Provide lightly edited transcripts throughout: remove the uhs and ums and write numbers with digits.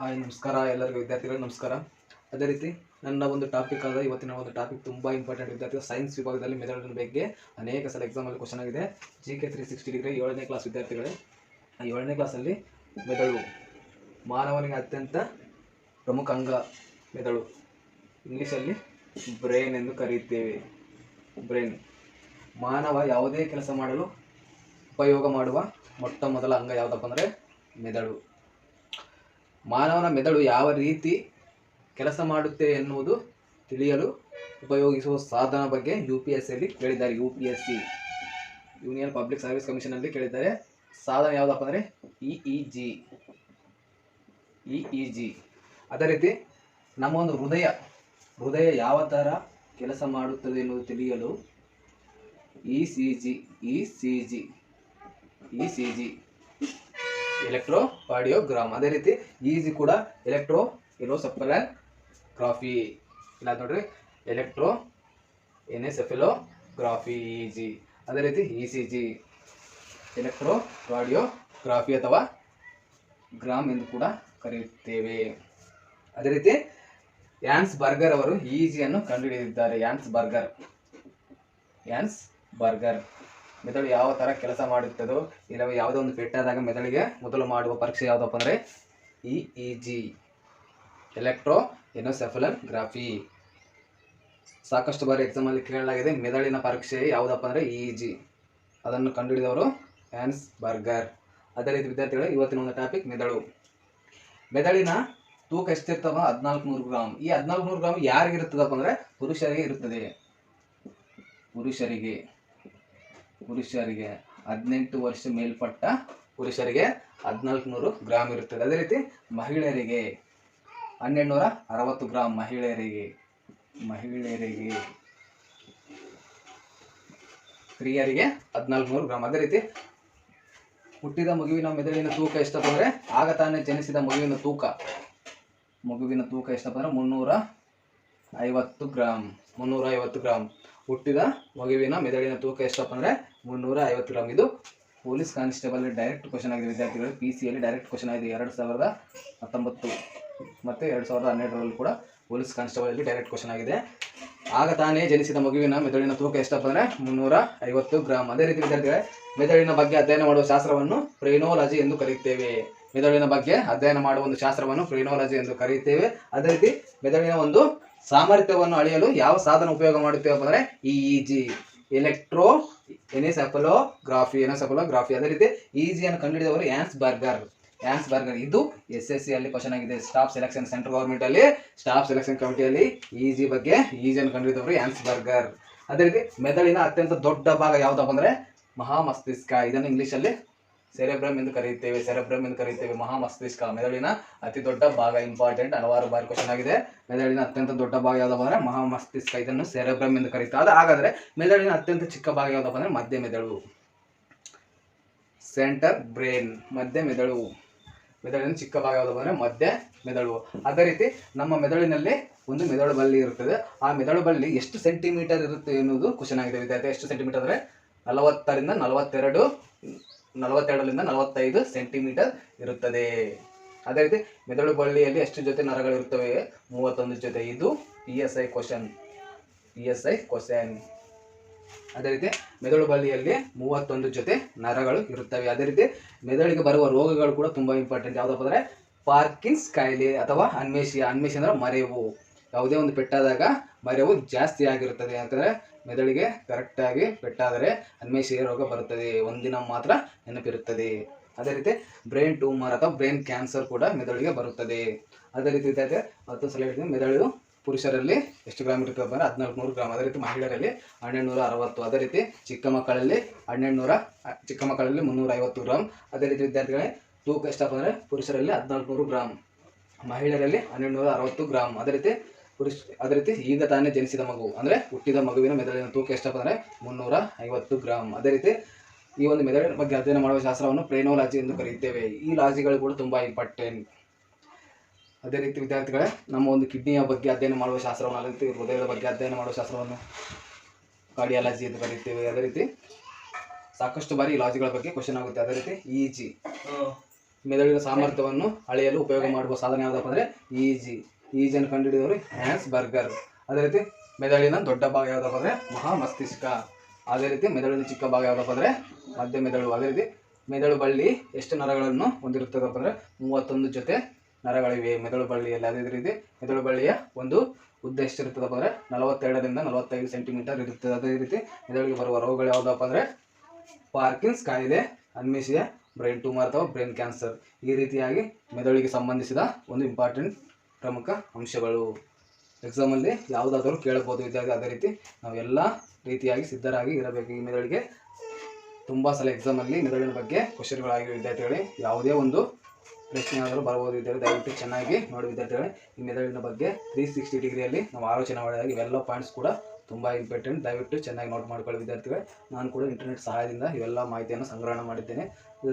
Hi ನಮಸ್ಕಾರ ಎಲ್ಲರಿಗೂ ವಿದ್ಯಾರ್ಥಿಗಳು ನಮಸ್ಕಾರ. ಅದೇ ರೀತಿ ನನ್ನ ಒಂದು ಟಾಪಿಕ್ ಆದ ಇವತ್ತಿನ ಒಂದು ಟಾಪಿಕ್ ತುಂಬ ಇಂಪಾರ್ಟೆಂಟ್ ವಿದ್ಯಾರ್ಥಿಗಳು. ಸೈನ್ಸ್ ವಿಭಾಗದಲ್ಲಿ ಮೆದುಳಿನ ಬಗ್ಗೆ ಅನೇಕ ಸಲ ಎಕ್ಸಾಮಲ್ಲಿ ಕ್ವಶನ್ ಆಗಿದೆ. GK 360 ಡಿಗ್ರಿ 7ನೇ ಕ್ಲಾಸ್ ವಿದ್ಯಾರ್ಥಿಗಳೇ, 7ನೇ ಕ್ಲಾಸಲ್ಲಿ ಮೆದುಳು ಮಾನವನಿಗೆ ಅತ್ಯಂತ ಪ್ರಮುಖ ಅಂಗ ಮೆದುಳು, ಇಂಗ್ಲೀಷಲ್ಲಿ ಬ್ರೈನ್ ಎಂದು ಕರೆಯುತ್ತೇವೆ. ಬ್ರೈನ್ ಮಾನವ ಯಾವುದೇ ಕೆಲಸ ಮಾಡಲು ಉಪಯೋಗ ಮಾಡುವ ಮೊಟ್ಟ ಮೊದಲ ಅಂಗ ಯಾವುದಪ್ಪ ಅಂದರೆ ಮೆದುಳು. ಮಾನವನ ಮೆದುಳು ಯಾವ ರೀತಿ ಕೆಲಸ ಮಾಡುತ್ತೆ ಎನ್ನುವುದು ತಿಳಿಯಲು ಉಪಯೋಗಿಸುವ ಸಾಧನ ಬಗ್ಗೆ UPSCಯಲ್ಲಿ ಕೇಳಿದ್ದಾರೆ. UPSC ಯೂನಿಯನ್ ಪಬ್ಲಿಕ್ ಸರ್ವಿಸ್ ಕಮಿಷನಲ್ಲಿ ಕೇಳಿದ್ದಾರೆ. ಸಾಧನ ಯಾವುದಪ್ಪ ಅಂದರೆ EEG. ಅದೇ ರೀತಿ ನಮ್ಮ ಒಂದು ಹೃದಯ ಯಾವ ಥರ ಕೆಲಸ ಮಾಡುತ್ತದೆ ಎನ್ನುವುದು ತಿಳಿಯಲು ECG ಎಲೆಕ್ಟ್ರೋಕಾರ್ಡಿಯೋಗ್ರಾಮ್. ಅದೇ ರೀತಿ EEG ಕೂಡ ಎಲೆಕ್ಟ್ರೋಎನ್ಸೆಫಾಲೋಗ್ರಾಫಿ. ಇಲ್ಲ ನೋಡ್ರಿ, ಎಲೆಕ್ಟ್ರೋಎನ್ಸೆಫಾಲೋಗ್ರಾಫಿ EEG. ಅದೇ ರೀತಿ ECG ಎಲೆಕ್ಟ್ರೋಕಾರ್ಡಿಯೋಗ್ರಾಫಿ ಅಥವಾ ಗ್ರಾಮ್ ಎಂದು ಕೂಡ ಕರೆಯುತ್ತೇವೆ. ಅದೇ ರೀತಿ ಯಾನ್ಸ್ ಬರ್ಗರ್ ಅವರು EEG ಅನ್ನು ಕಂಡುಹಿಡಿದಿದ್ದಾರೆ. ಯಾನ್ಸ್ ಬರ್ಗರ್ ಮೆದುಳು ಯಾವ ಥರ ಕೆಲಸ ಮಾಡುತ್ತದೋ, ಇಲ್ಲವೇ ಯಾವುದೋ ಒಂದು ಪೆಟ್ಟಾದಾಗ ಮೆದುಳಿಗೆ ಮೊದಲು ಮಾಡುವ ಪರೀಕ್ಷೆ ಯಾವುದಪ್ಪ ಅಂದರೆ EEG ಎಲೆಕ್ಟ್ರೋಎನ್ಸೆಫಾಲೋಗ್ರಾಫಿ. ಸಾಕಷ್ಟು ಬಾರಿ ಎಕ್ಸಾಮಲ್ಲಿ ಕೇಳಲಾಗಿದೆ. ಮೆದುಳಿನ ಪರೀಕ್ಷೆ ಯಾವುದಪ್ಪ ಅಂದರೆ EEG. ಅದನ್ನು ಕಂಡುಹಿಡಿದವರು ಯಾನ್ಸ್ ಬರ್ಗರ್. ಅದೇ ರೀತಿ ವಿದ್ಯಾರ್ಥಿಗಳು, ಇವತ್ತಿನ ಒಂದು ಟಾಪಿಕ್ ಮೆದುಳಿನ ತೂಕ ಎಷ್ಟಿರ್ತವ? 1400 ಗ್ರಾಮ್. ಈ 1400 ಗ್ರಾಮ್ ಯಾರಿಗೆ ಇರ್ತದಪ್ಪ ಅಂದರೆ ಪುರುಷರಿಗೆ ಇರುತ್ತದೆ. ಪುರುಷರಿಗೆ 18 ವರ್ಷ ಮೇಲ್ಪಟ್ಟ ಪುರುಷರಿಗೆ 1400 ಗ್ರಾಮ್ ಇರುತ್ತದೆ. ಅದೇ ರೀತಿ ಮಹಿಳೆಯರಿಗೆ 1260 ಗ್ರಾಮ್. ಮಹಿಳೆಯರಿಗೆ ಸ್ತ್ರೀಯರಿಗೆ 1400 ಗ್ರಾಮ್. ಅದೇ ರೀತಿ ಹುಟ್ಟಿದ ಮಗುವಿನ ಮೆದುಳಿನ ತೂಕ ಎಷ್ಟಪ್ಪ ಅಂದರೆ, ಆಗ ತಾನೇ ಜನಿಸಿದ ಮಗುವಿನ ತೂಕ ಎಷ್ಟಪ್ಪ ಅಂದರೆ 350 ಗ್ರಾಮ್. ಹುಟ್ಟಿದ ಮಗುವಿನ ಮೆದುಳಿನ ತೂಕ ಎಷ್ಟಪ್ಪ ಅಂದರೆ 350 ಗ್ರಾಮ್. ಇದು ಪೊಲೀಸ್ ಕಾನ್ಸ್ಟೇಬಲ್ ಡೈರೆಕ್ಟ್ ಕ್ವಶನ್ ಆಗಿದೆ ವಿದ್ಯಾರ್ಥಿಗಳು. PCಯಲ್ಲಿ ಡೈರೆಕ್ಟ್ ಕ್ವಶನ್ ಆಗಿದೆ. 2019 ಮತ್ತು 2012ರಲ್ಲಿ ಕೂಡ ಪೊಲೀಸ್ ಕಾನ್ಸ್ಟೇಬಲಲ್ಲಿ ಡೈರೆಕ್ಟ್ ಕ್ವಶನ್ ಆಗಿದೆ. ಆಗ ತಾನೇ ಜನಿಸಿದ ಮಗುವಿನ ಮೆದುಳಿನ ತೂಕ ಎಷ್ಟಪ್ಪ ಅಂದರೆ 350 ಗ್ರಾಮ್. ಅದೇ ರೀತಿ ವಿದ್ಯಾರ್ಥಿಗಳೇ, ಮೆದುಳಿನ ಬಗ್ಗೆ ಅಧ್ಯಯನ ಮಾಡುವ ಶಾಸ್ತ್ರವನ್ನು ಫ್ರೇನಾಲಜಿ ಎಂದು ಕರೆಯುತ್ತೇವೆ. ಮೆದುಳಿನ ಬಗ್ಗೆ ಅಧ್ಯಯನ ಮಾಡುವ ಒಂದು ಶಾಸ್ತ್ರವನ್ನು ಫ್ರೇನಾಲಜಿ ಎಂದು ಕರೆಯುತ್ತೇವೆ. ಅದೇ ರೀತಿ ಮೆದುಳಿನ ಒಂದು ಸಾಮರ್ಥ್ಯವನ್ನು ಅಳೆಯಲು ಯಾವ ಸಾಧನ ಉಪಯೋಗ ಮಾಡುತ್ತೇವಪ್ಪ ಅಂದರೆ EEG ಎಲೆಕ್ಟ್ರೋಎನ್ಸೆಫಾಲೋಗ್ರಾಫಿ. ಅದೇ ರೀತಿ EEG ಅನ್ನು ಕಂಡುಹಿಡಿದವರು ಯಾನ್ಸ್ ಬರ್ಗರ್. ಇದು SSC ಅಲ್ಲಿ ಕ್ವಶನ್ ಆಗಿದೆ. ಸ್ಟಾಫ್ ಸೆಲೆಕ್ಷನ್ ಸೆಂಟ್ರಲ್ ಗವರ್ಮೆಂಟ್ ಅಲ್ಲಿ ಸ್ಟಾಫ್ ಸೆಲೆಕ್ಷನ್ ಕಮಿಟಿಯಲ್ಲಿ EEG ಅನ್ನು ಕಂಡುಹಿಡಿದವರು ಯಾನ್ಸ್ ಬರ್ಗರ್. ಅದೇ ರೀತಿ ಮೆದುಳಿನ ಅತ್ಯಂತ ದೊಡ್ಡ ಭಾಗ ಯಾವುದಪ್ಪ ಅಂದರೆ ಮಹಾಮಸ್ತಿಷ್ಕ. ಇದನ್ನು ಇಂಗ್ಲಿಷಲ್ಲಿ ಸೆರೆಬ್ರಮ್ ಎಂದು ಕರೆಯುತ್ತೇವೆ. ಮಹಾಮಸ್ತಿಷ್ಕ ಮೆದುಳಿನ ಅತಿ ದೊಡ್ಡ ಭಾಗ. ಇಂಪಾರ್ಟೆಂಟ್, ಹಲವಾರು ಬಾರಿ ಕ್ವಶನ್ ಆಗಿದೆ. ಮೆದುಳಿನ ಅತ್ಯಂತ ದೊಡ್ಡ ಭಾಗ ಯಾವುದಪ್ಪ ಅಂದರೆ ಮಹಾಮಸ್ತಿಷ್ಕ. ಇದನ್ನು ಸೆರೆಬ್ರಮ್ ಎಂದು ಕರೆಯುತ್ತಾರೆ. ಹಾಗಾದರೆ ಮೆದುಳಿನ ಅತ್ಯಂತ ಚಿಕ್ಕ ಭಾಗ ಯಾವುದಪ್ಪ ಅಂದರೆ ಮಧ್ಯ ಮೆದುಳು, ಸೆಂಟರ್ ಬ್ರೈನ್. ಮಧ್ಯ ಮೆದುಳು. ಮೆದುಳಿನ ಚಿಕ್ಕ ಭಾಗ ಯಾವುದಪ್ಪ ಅಂದರೆ ಮಧ್ಯ ಮೆದುಳು. ಅದೇ ರೀತಿ ನಮ್ಮ ಮೆದುಳಿನಲ್ಲಿ ಒಂದು ಮೆದುಳು ಬಳ್ಳಿ ಇರುತ್ತದೆ. ಆ ಮೆದುಳು ಬಳ್ಳಿ ಎಷ್ಟು ಸೆಂಟಿಮೀಟರ್ ಇರುತ್ತೆ ಎನ್ನುವುದು ಕ್ವಶನ್ ಆಗಿದೆ ವಿದ್ಯಾರ್ಥಿ. ಎಷ್ಟು ಸೆಂಟಿಮೀಟರ್ ಅಂದರೆ 40ರಿಂದ 45 ಸೆಂಟಿಮೀಟರ್ ಇರುತ್ತದೆ. ಅದೇ ರೀತಿ ಮೆದುಳು ಬಳ್ಳಿಯಲ್ಲಿ ಎಷ್ಟು ಜೊತೆ ನರಗಳಿರುತ್ತವೆ? 31 ಜೊತೆ. ಇದು PSI ಕ್ವಶನ್. ಅದೇ ರೀತಿ ಮೆದುಳು ಬಳ್ಳಿಯಲ್ಲಿ 31 ಜೊತೆ ನರಗಳು ಇರುತ್ತವೆ. ಅದೇ ರೀತಿ ಮೆದುಳಿಗೆ ಬರುವ ರೋಗಗಳು ಕೂಡ ತುಂಬ ಇಂಪಾರ್ಟೆಂಟ್. ಯಾವುದಪ್ಪ ಅಂದರೆ ಪಾರ್ಕಿನ್ಸ್ ಕಾಯಿಲೆ ಅಥವಾ ಅನ್ಮೇಷಿಯಾ. ಅಂದರೆ ಮರೆವು. ಯಾವುದೇ ಒಂದು ಪೆಟ್ಟಾದಾಗ ಮರೆವು ಜಾಸ್ತಿ ಆಗಿರುತ್ತದೆ. ಯಾಕಂದರೆ ಮೆದುಳಿಗೆ ಕರೆಕ್ಟಾಗಿ ಪೆಟ್ಟಾದರೆ ಅನ್ಮೇಷಿಯಾ ರೋಗ ಬರುತ್ತದೆ. ಒಂದಿನ ಮಾತ್ರ ನೆನಪಿರುತ್ತದೆ. ಅದೇ ರೀತಿ ಬ್ರೈನ್ ಟ್ಯೂಮರ್ ಅಥವಾ ಬ್ರೈನ್ ಕ್ಯಾನ್ಸರ್ ಕೂಡ ಮೆದುಳಿಗೆ ಬರುತ್ತದೆ. ಅದೇ ರೀತಿ ಮತ್ತೊಂದು ಸಲ ಹೇಳ್ತೀನಿ, ಮೆದುಳು ಪುರುಷರಲ್ಲಿ ಎಷ್ಟು ಗ್ರಾಮ್ ಇರ್ತದೆ ಅಂದರೆ 1400 ಗ್ರಾಮ್. ಅದೇ ರೀತಿ ಮಹಿಳೆಯರಲ್ಲಿ 1260. ಅದೇ ರೀತಿ ಚಿಕ್ಕ ಮಕ್ಕಳಲ್ಲಿ 350 ಗ್ರಾಮ್. ಅದೇ ರೀತಿ ವಿದ್ಯಾರ್ಥಿಗಳೇ, ತೂಕ ಎಷ್ಟಪ್ಪ ಅಂದರೆ ಪುರುಷರಲ್ಲಿ 1400 ಗ್ರಾಮ್, ಮಹಿಳೆಯರಲ್ಲಿ 1260 ಗ್ರಾಮ್. ಅದೇ ರೀತಿ ಈಗ ತಾನೇ ಜನಿಸಿದ ಮಗು ಅಂದರೆ ಹುಟ್ಟಿದ ಮಗುವಿನ ಮೆದುಳಿನ ತೂಕ ಎಷ್ಟಪ್ಪ ಅಂದರೆ 350 ಗ್ರಾಮ್. ಅದೇ ರೀತಿ ಈ ಒಂದು ಮೆದುಳಿನ ಬಗ್ಗೆ ಅಧ್ಯಯನ ಮಾಡುವ ಶಾಸ್ತ್ರವನ್ನು ಫ್ರೇನಾಲಜಿ ಎಂದು ಕರೆಯುತ್ತೇವೆ. ಈ ಲಾಜಿಗಳು ಕೂಡ ತುಂಬ ಇಂಪಾರ್ಟೆಂಟ್. ಅದೇ ರೀತಿ ವಿದ್ಯಾರ್ಥಿಗಳೇ, ನಮ್ಮ ಒಂದು ಕಿಡ್ನಿಯ ಬಗ್ಗೆ ಅಧ್ಯಯನ ಮಾಡುವ ಶಾಸ್ತ್ರವನ್ನು, ಅದೇ ರೀತಿ ಹೃದಯದ ಬಗ್ಗೆ ಅಧ್ಯಯನ ಮಾಡುವ ಶಾಸ್ತ್ರವನ್ನು ಕಾರ್ಡಿಯಾಲಜಿ ಎಂದು ಕರೆಯುತ್ತೇವೆ. ಅದೇ ರೀತಿ ಸಾಕಷ್ಟು ಬಾರಿ ಲಾಜಿಗಳ ಬಗ್ಗೆ ಕ್ವಶನ್ ಆಗುತ್ತೆ. ಅದೇ ರೀತಿ EEG ಮೆದುಳಿನ ಸಾಮರ್ಥ್ಯವನ್ನು ಅಳೆಯಲು ಉಪಯೋಗ ಮಾಡುವ ಸಾಧನ ಯಾವುದಪ್ಪ ಅಂದರೆ ಈಜಿಯನ್ನು ಕಂಡುಹಿಡಿದವರು ಹ್ಯಾನ್ಸ್ ಬರ್ಗರ್. ಅದೇ ರೀತಿ ಮೆದುಳಿನ ದೊಡ್ಡ ಭಾಗ ಯಾವುದಪ್ಪ ಅಂದರೆ ಮಹಾಮಸ್ತಿಷ್ಕ. ಅದೇ ರೀತಿ ಮೆದುಳಿನ ಚಿಕ್ಕ ಭಾಗ ಯಾವುದಪ್ಪ ಅಂದರೆ ಮಧ್ಯ ಮೆದುಳು. ಅದೇ ರೀತಿ ಮೆದುಳು ಬಳ್ಳಿ ಎಷ್ಟು ನರಗಳನ್ನು ಹೊಂದಿರುತ್ತದಪ್ಪ ಅಂದರೆ 31 ಜೊತೆ ನರಗಳಿವೆ ಮೆದುಳು ಬಳ್ಳಿಯಲ್ಲಿ. ಅದೇ ರೀತಿ ಮೆದುಳು ಬಳ್ಳಿಯ ಒಂದು ಉದ್ದ ಎಷ್ಟಿರುತ್ತದಪ್ಪ ಅಂದರೆ 42 ರಿಂದ 45 ಸೆಂಟಿಮೀಟರ್ ಇರುತ್ತದೆ. ಅದೇ ರೀತಿ ಮೆದುಳಿಗೆ ಬರುವ ರೋಗಗಳು ಯಾವುದಪ್ಪ ಅಂದರೆ ಪಾರ್ಕಿನ್ಸ್ ಕಾಯಿಲೆ, ಅನ್ಮೇಷಿಯಾ, ಬ್ರೈನ್ ಟ್ಯೂಮರ್ ಅಥವಾ ಬ್ರೈನ್ ಕ್ಯಾನ್ಸರ್. ಈ ರೀತಿಯಾಗಿ ಮೆದುಳಿಗೆ ಸಂಬಂಧಿಸಿದ ಒಂದು ಇಂಪಾರ್ಟೆಂಟ್ ಪ್ರಮುಖ ಅಂಶಗಳು ಎಕ್ಸಾಮಲ್ಲಿ ಯಾವುದಾದರೂ ಕೇಳಬಹುದು ವಿದ್ಯಾರ್ಥಿ. ಅದೇ ರೀತಿ ನಾವೆಲ್ಲ ರೀತಿಯಾಗಿ ಸಿದ್ಧರಾಗಿ ಇರಬೇಕು. ಈ ಮೆದುಳಿಗೆ ತುಂಬ ಸಲ ಎಕ್ಸಾಮಲ್ಲಿ ಮೆದುಳಿನ ಬಗ್ಗೆ ಕ್ವಶನ್ಗಳಾಗಿವೆ ವಿದ್ಯಾರ್ಥಿಗಳೇ. ಯಾವುದೇ ಒಂದು ಪ್ರಶ್ನೆ ಆದರೂ ಬರ್ಬೋದು ವಿದ್ಯಾರ್ಥಿ. ದಯವಿಟ್ಟು ಚೆನ್ನಾಗಿ ನೋಡಿ ವಿದ್ಯಾರ್ಥಿಗಳೇ. ಈ ಮೆದುಳಿನ ಬಗ್ಗೆ 360 ಡಿಗ್ರಿಯಲ್ಲಿ ನಾವು ಆಲೋಚನೆ ಮಾಡಿದಾಗ ಇವೆಲ್ಲ ಪಾಯಿಂಟ್ಸ್ ಕೂಡ ತುಂಬ ಇಂಪಾರ್ಟೆಂಟ್. ದಯವಿಟ್ಟು ಚೆನ್ನಾಗಿ ನೋಟ್ ಮಾಡ್ಕೊಳ್ಳಿ ವಿದ್ಯಾರ್ಥಿಗಳೇ. ನಾನು ಕೂಡ ಇಂಟರ್ನೆಟ್ ಸಹಾಯದಿಂದ ಇವೆಲ್ಲ ಮಾಹಿತಿಯನ್ನು ಸಂಗ್ರಹಣ ಮಾಡಿದ್ದೇನೆ.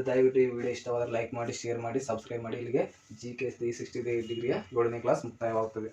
ದಯವಿಟ್ಟು ಈ ವಿಡಿಯೋ ಇಷ್ಟವಾದರೆ ಲೈಕ್ ಮಾಡಿ, ಶೇರ್ ಮಾಡಿ, ಸಬ್ಸ್ಕ್ರೈಬ್ ಮಾಡಿ. ಇಲ್ಲಿಗೆ GK 360 ಡಿಗ್ರಿಯ 7ನೇ ಕ್ಲಾಸ್ ಮುಕ್ತಾಯವಾಗುತ್ತದೆ.